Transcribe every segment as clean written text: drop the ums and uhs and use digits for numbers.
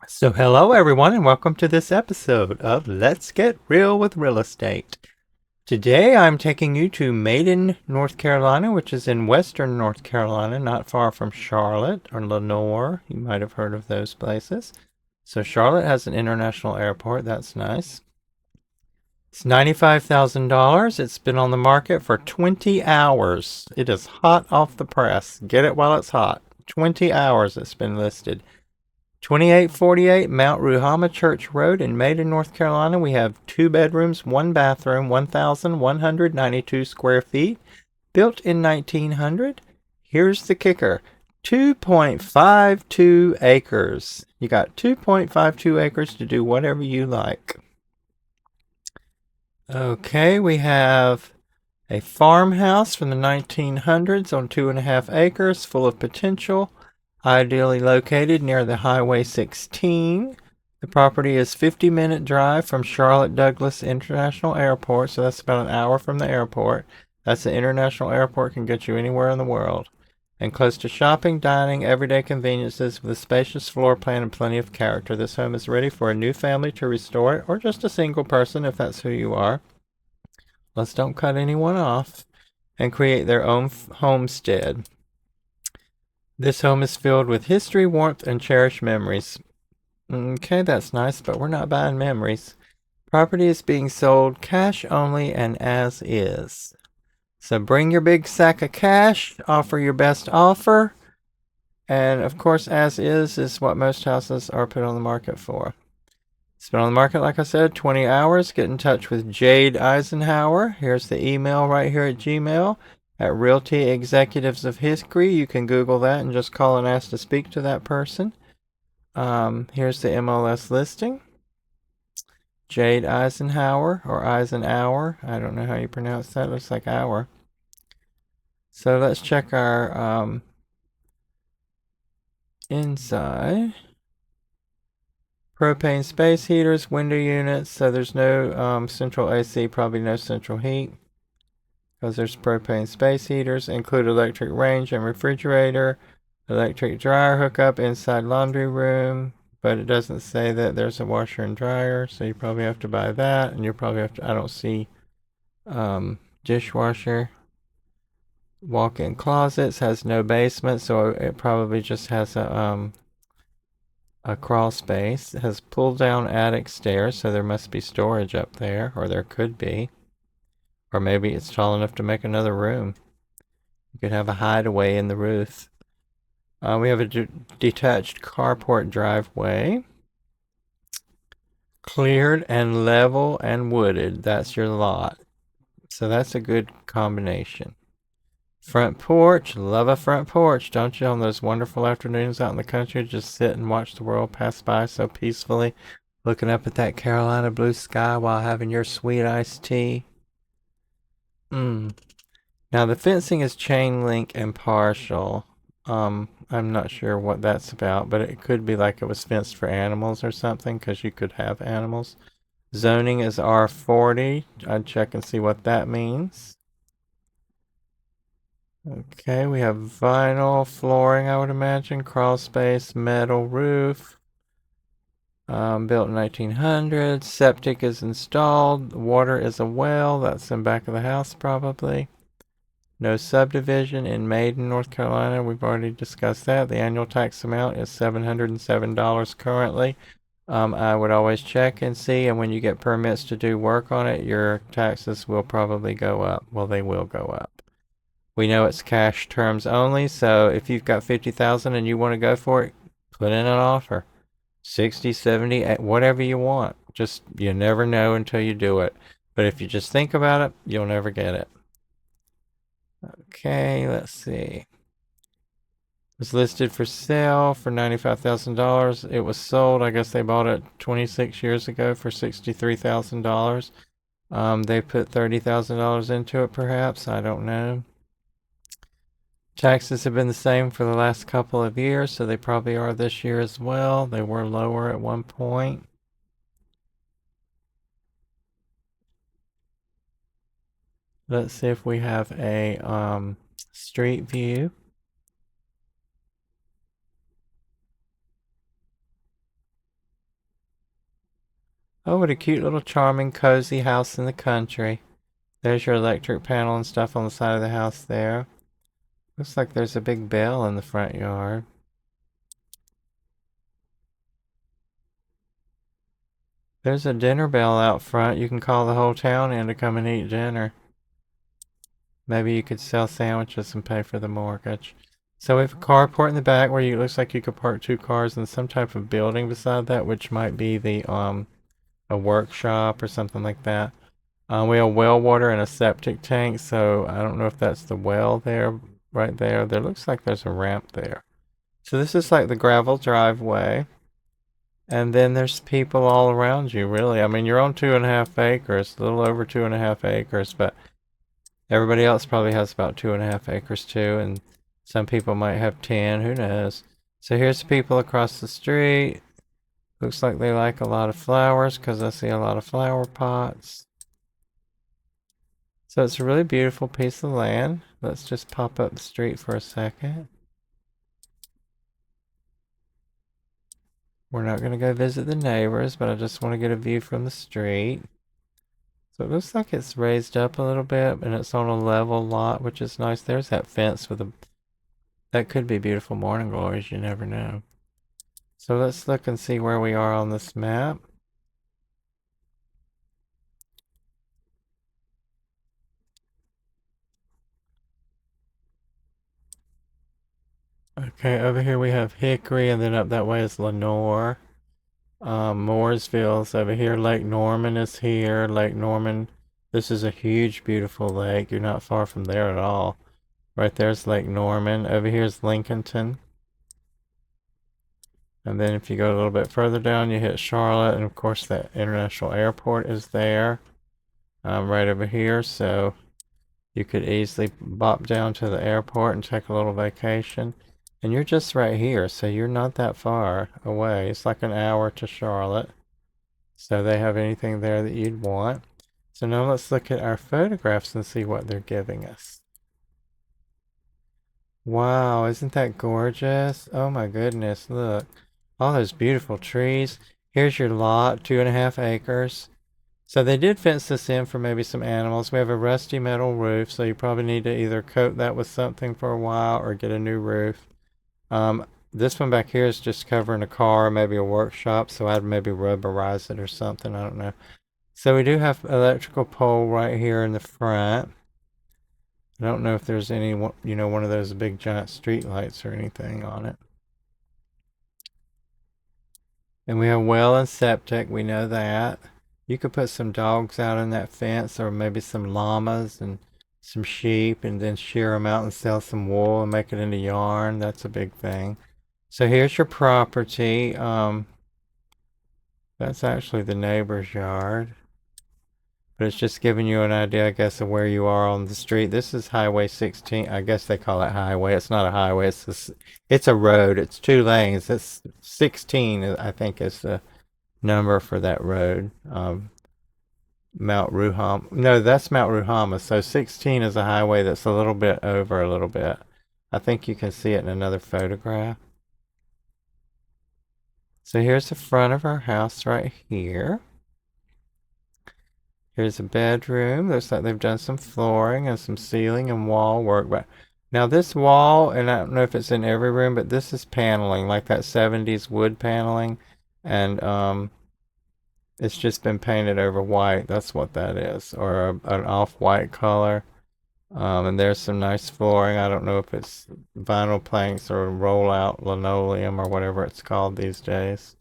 So, hello everyone, and welcome to this episode of Let's Get Real with Real Estate. Today I'm taking you to Maiden, North Carolina, which is in western North Carolina, not far from Charlotte or Lenore. You might have heard of those places. So, Charlotte has an international airport. That's nice. It's $95,000. It's been on the market for 20 hours. It is hot off the press. Get it while it's hot. 20 hours it's been listed. 2848 Mount Ruhama Church Road in Maiden, North Carolina. We have 2 bedrooms, 1 bathroom, 1,192 square feet, built in 1900. Here's the kicker: 2.52 acres. You got 2.52 acres to do whatever you like. Okay, we have a farmhouse from the 1900s on 2.5 acres, full of potential. Ideally located near the Highway 16. The property is 50-minute drive from Charlotte Douglas International Airport, so that's about an hour from the airport. That's the international airport, can get you anywhere in the world. And close to shopping, dining, everyday conveniences with a spacious floor plan and plenty of character. This home is ready for a new family to restore it, or just a single person if that's who you are. Let's don't cut anyone off and create their own homestead. This home is filled with history, warmth, and cherished memories. Okay, that's nice, but we're not buying memories. Property is being sold cash only and as is. So bring your big sack of cash, offer your best offer, and of course, as is what most houses are put on the market for. It's been on the market, like I said, 20 hours. Get in touch with Jade Eisenhower. Here's the email right here at Gmail at Realty Executives of History. You can Google that and just call and ask to speak to that person. Here's the MLS listing. Jade Eisenhower or Eisenhower. I don't know how you pronounce that. Looks like hour. So let's check our inside. Propane space heaters, window units. So there's no central AC, probably no central heat, because there's propane space heaters. Include electric range and refrigerator, electric dryer hookup, inside laundry room, but it doesn't say that there's a washer and dryer, so you probably have to buy that, and you probably have to, I don't see dishwasher. Walk-in closets, has no basement, so it probably just has a crawl space. It has pull-down attic stairs, so there must be storage up there, or there could be. Or maybe it's tall enough to make another room. You could have a hideaway in the roof. We have a detached carport driveway. Cleared and level and wooded. That's your lot. So that's a good combination. Front porch. Love a front porch, don't you? On those wonderful afternoons out in the country, just sit and watch the world pass by so peacefully, looking up at that Carolina blue sky while having your sweet iced tea. Now the fencing is chain link and partial. I'm not sure what that's about, but it could be like it was fenced for animals or something, because you could have animals. Zoning is R40. I'd check and see what that means. Okay, we have vinyl flooring, I would imagine, crawl space, metal roof. Built in 1900. Septic is installed. Water is a well. That's in back of the house, probably. No subdivision in Maiden, North Carolina. We've already discussed that. The annual tax amount is $707 currently. I would always check and see, and when you get permits to do work on it, your taxes will probably go up. Well, they will go up. We know it's cash terms only, so if you've got 50,000 and you want to go for it, put in an offer. 60, 70, whatever you want. Just, you never know until you do it. But if you just think about it, you'll never get it. Okay, let's see. It was listed for sale for $95,000. It was sold, I guess they bought it 26 years ago for $63,000. They put $30,000 into it, perhaps. I don't know. Taxes have been the same for the last couple of years, so they probably are this year as well. They were lower at one point. Let's see if we have a street view. Oh, what a cute little charming cozy house in the country. There's your electric panel and stuff on the side of the house there. Looks like there's a big bell in the front yard. There's a dinner bell out front. You can call the whole town in to come and eat dinner. Maybe you could sell sandwiches and pay for the mortgage. So we have a carport in the back where it looks like you could park two cars in some type of building beside that, which might be the a workshop or something like that. We have well water and a septic tank, so I don't know if that's the well there, right there. There looks like there's a ramp there. So this is like the gravel driveway. And then there's people all around you, really. I mean, you're on 2.5 acres, a little over 2.5 acres, but everybody else probably has about 2.5 acres too, and some people might have 10, who knows. So here's the people across the street. Looks like they like a lot of flowers because I see a lot of flower pots. So it's a really beautiful piece of land. Let's just pop up the street for a second. We're not going to go visit the neighbors, but I just want to get a view from the street. So it looks like it's raised up a little bit and it's on a level lot, which is nice. There's that fence with a, that could be beautiful morning glories, you never know. So let's look and see where we are on this map. Okay, over here we have Hickory, and then up that way is Lenore. Mooresville's over here. Lake Norman is here. Lake Norman. This is a huge, beautiful lake. You're not far from there at all. Right there's Lake Norman. Over here's Lincolnton. And then if you go a little bit further down, you hit Charlotte. And of course, the international airport is there. Right over here. So you could easily bop down to the airport and take a little vacation. And you're just right here, so you're not that far away. It's like an hour to Charlotte. So they have anything there that you'd want. So now let's look at our photographs and see what they're giving us. Wow, isn't that gorgeous? Oh my goodness, look. All those beautiful trees. Here's your lot, 2.5 acres. So they did fence this in for maybe some animals. We have a rusty metal roof, so you probably need to either coat that with something for a while or get a new roof. This one back here is just covering a car, maybe a workshop, so I'd maybe rubberize it or something, I don't know. So we do have electrical pole right here in the front. I don't know if there's any, one of those big giant street lights or anything on it. And we have well and septic, we know that. You could put some dogs out in that fence, or maybe some llamas and some sheep, and then shear them out and sell some wool and make it into yarn. That's a big thing. So here's your property. That's actually the neighbor's yard. But it's just giving you an idea, I guess, of where you are on the street. This is Highway 16. I guess they call it highway. It's not a highway. It's a road. It's 2 lanes. It's 16, I think, is the number for that road. Mount Ruhama. No, that's Mount Ruhama. So 16 is a highway that's a little bit over a little bit. I think you can see it in another photograph. So here's the front of our house right here. Here's a bedroom. Looks like they've done some flooring and some ceiling and wall work. But now this wall, and I don't know if it's in every room, but this is paneling, like that 70s wood paneling. And it's just been painted over white. That's what that is, or an off-white color. And there's some nice flooring. I don't know if it's vinyl planks or roll-out linoleum or whatever it's called these days.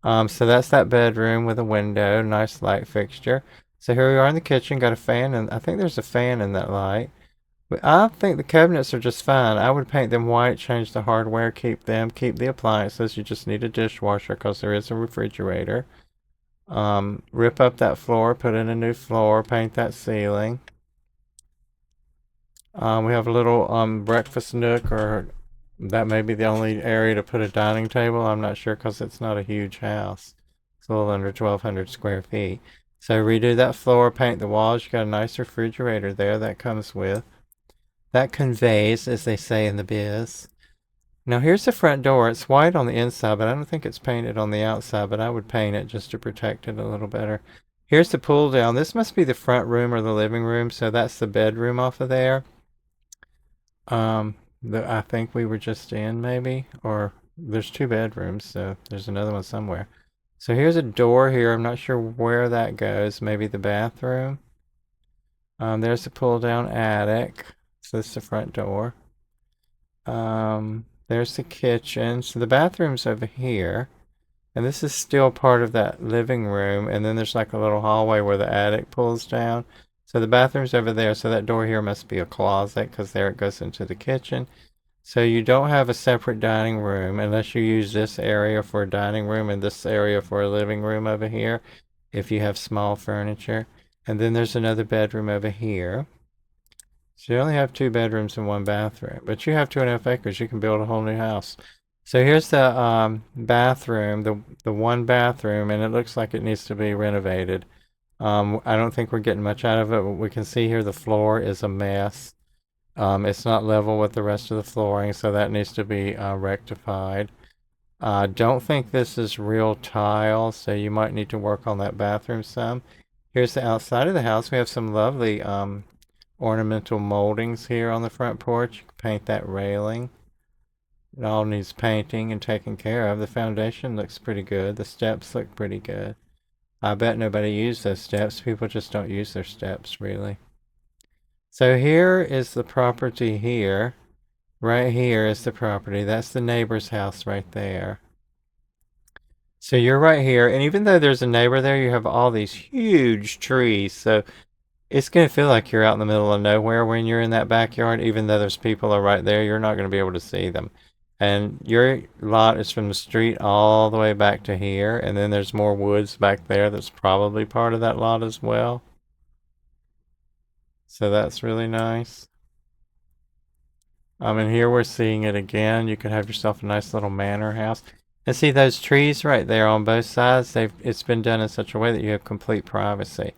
So that's that bedroom with a window, nice light fixture. So here we are in the kitchen, got a fan, and I think there's a fan in that light. But I think the cabinets are just fine. I would paint them white, change the hardware, keep the appliances. You just need a dishwasher because there is a refrigerator. Rip up that floor, put in a new floor, paint that ceiling. We have a little breakfast nook, or that may be the only area to put a dining table. I'm not sure because it's not a huge house. It's a little under 1,200 square feet. So redo that floor, paint the walls. You got a nice refrigerator there that comes with. That conveys, as they say in the biz. Now here's the front door. It's white on the inside, but I don't think it's painted on the outside, but I would paint it just to protect it a little better. Here's the pull down. This must be the front room or the living room, so that's the bedroom off of there. That I think we were just in maybe, or there's two bedrooms, so there's another one somewhere. So here's a door here. I'm not sure where that goes. Maybe the bathroom. There's the pull down attic. So this is the front door. There's the kitchen. So the bathroom's over here. And this is still part of that living room. And then there's like a little hallway where the attic pulls down. So the bathroom's over there. So that door here must be a closet because there it goes into the kitchen. So you don't have a separate dining room unless you use this area for a dining room and this area for a living room over here if you have small furniture. And then there's another bedroom over here. So you only have two bedrooms and one bathroom, but you have 2.5 acres. You can build a whole new house. So here's the bathroom, the one bathroom, and it looks like it needs to be renovated. I don't think we're getting much out of it, but we can see here the floor is a mess. It's not level with the rest of the flooring, so that needs to be rectified. I don't think this is real tile, so you might need to work on that bathroom some. Here's the outside of the house. We have some lovely ornamental moldings here on the front porch. You can paint that railing. It all needs painting and taken care of. The foundation looks pretty good. The steps look pretty good. I bet nobody used those steps. People just don't use their steps, really. So here is the property here. Right here is the property. That's the neighbor's house right there. So you're right here. And even though there's a neighbor there, you have all these huge trees. So it's going to feel like you're out in the middle of nowhere when you're in that backyard. Even though there's people are right there, you're not going to be able to see them. And your lot is from the street all the way back to here. And then there's more woods back there that's probably part of that lot as well. So that's really nice. And here we're seeing it again. You could have yourself a nice little manor house. And see those trees right there on both sides? It's been done in such a way that you have complete privacy.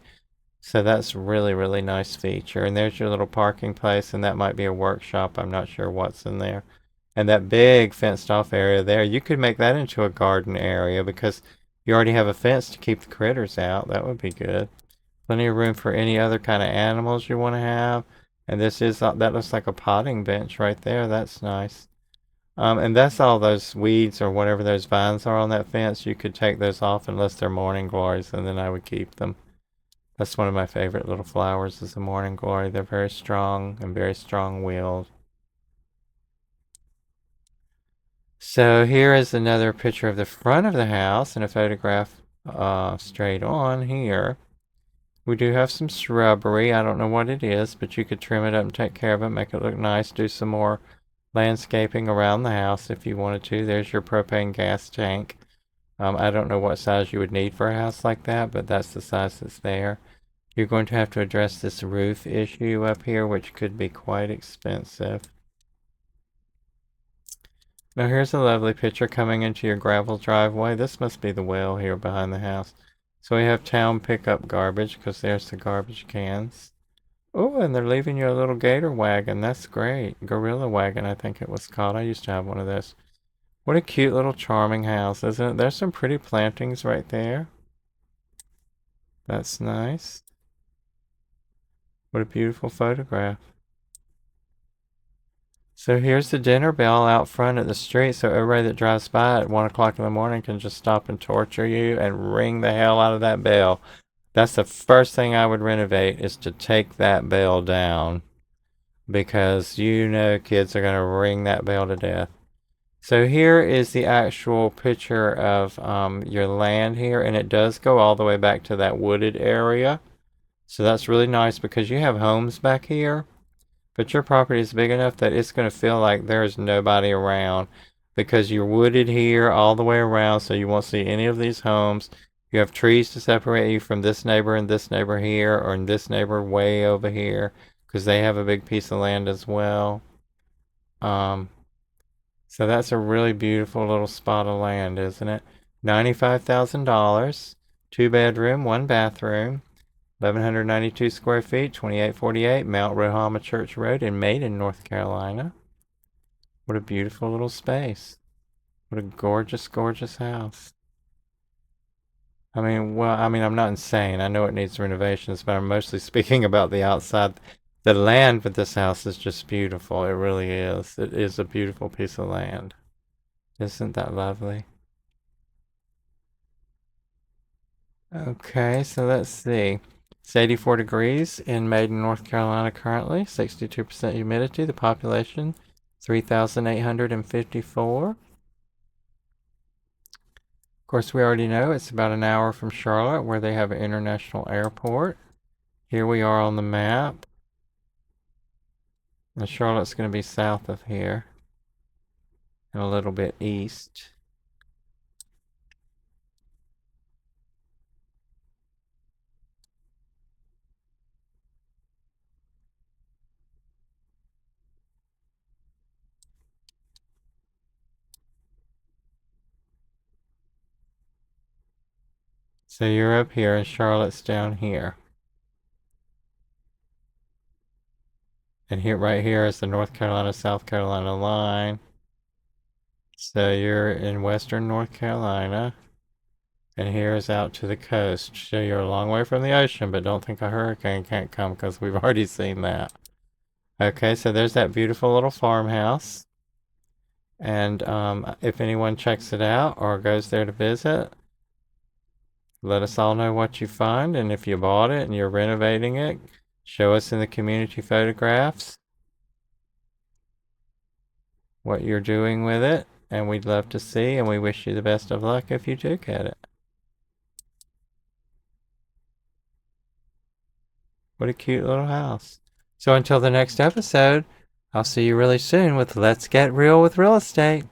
So that's really, really nice feature. And there's your little parking place, and that might be a workshop. I'm not sure what's in there. And that big fenced off area there, you could make that into a garden area because you already have a fence to keep the critters out. That would be good. Plenty of room for any other kind of animals you want to have. And this is, that looks like a potting bench right there. That's nice. And that's all those weeds or whatever those vines are on that fence. You could take those off unless they're morning glories, and then I would keep them. That's one of my favorite little flowers is the morning glory. They're very strong and very strong-willed. So here is another picture of the front of the house and a photograph straight on here. We do have some shrubbery. I don't know what it is, but you could trim it up and take care of it, make it look nice, do some more landscaping around the house if you wanted to. There's your propane gas tank. I don't know what size you would need for a house like that, but that's the size that's there. You're going to have to address this roof issue up here, which could be quite expensive. Now here's a lovely picture coming into your gravel driveway. This must be the well here behind the house. So we have town pickup garbage because there's the garbage cans. Oh, and they're leaving you a little gator wagon. That's great. Gorilla wagon, I think it was called. I used to have one of those. What a cute little charming house, isn't it? There's some pretty plantings right there. That's nice. What a beautiful photograph. So here's the dinner bell out front at the street, so everybody that drives by at 1 o'clock in the morning can just stop and torture you and ring the hell out of that bell. That's the first thing I would renovate is to take that bell down because you know kids are going to ring that bell to death. So here is the actual picture of your land here, and it does go all the way back to that wooded area. So that's really nice because you have homes back here, but your property is big enough that it's going to feel like there's nobody around because you're wooded here all the way around, so you won't see any of these homes. You have trees to separate you from this neighbor and this neighbor here, or in this neighbor way over here, because they have a big piece of land as well. So that's a really beautiful little spot of land, isn't it? $95,000, 2 bedroom, 1 bathroom, 1,192 square feet, 2848 Mount Rohama Church Road in Maiden, North Carolina. What a beautiful little space. What a gorgeous, gorgeous house. I'm not insane. I know it needs renovations, but I'm mostly speaking about the outside. The land for this house is just beautiful. It really is. It is a beautiful piece of land. Isn't that lovely? Okay, so let's see. It's 84 degrees in Maiden, North Carolina currently, 62% humidity. The population, 3,854. Of course, we already know it's about an hour from Charlotte, where they have an international airport. Here we are on the map. And Charlotte's going to be south of here and a little bit east. So you're up here and Charlotte's down here. And here, right here is the North Carolina, South Carolina line. So you're in western North Carolina. And here's out to the coast. So you're a long way from the ocean, but don't think a hurricane can't come because we've already seen that. Okay, so there's that beautiful little farmhouse. And if anyone checks it out or goes there to visit, let us all know what you find. And if you bought it and you're renovating it, show us in the community photographs what you're doing with it. And we'd love to see, and we wish you the best of luck if you do get it. What a cute little house. So until the next episode, I'll see you really soon with Let's Get Real with Real Estate.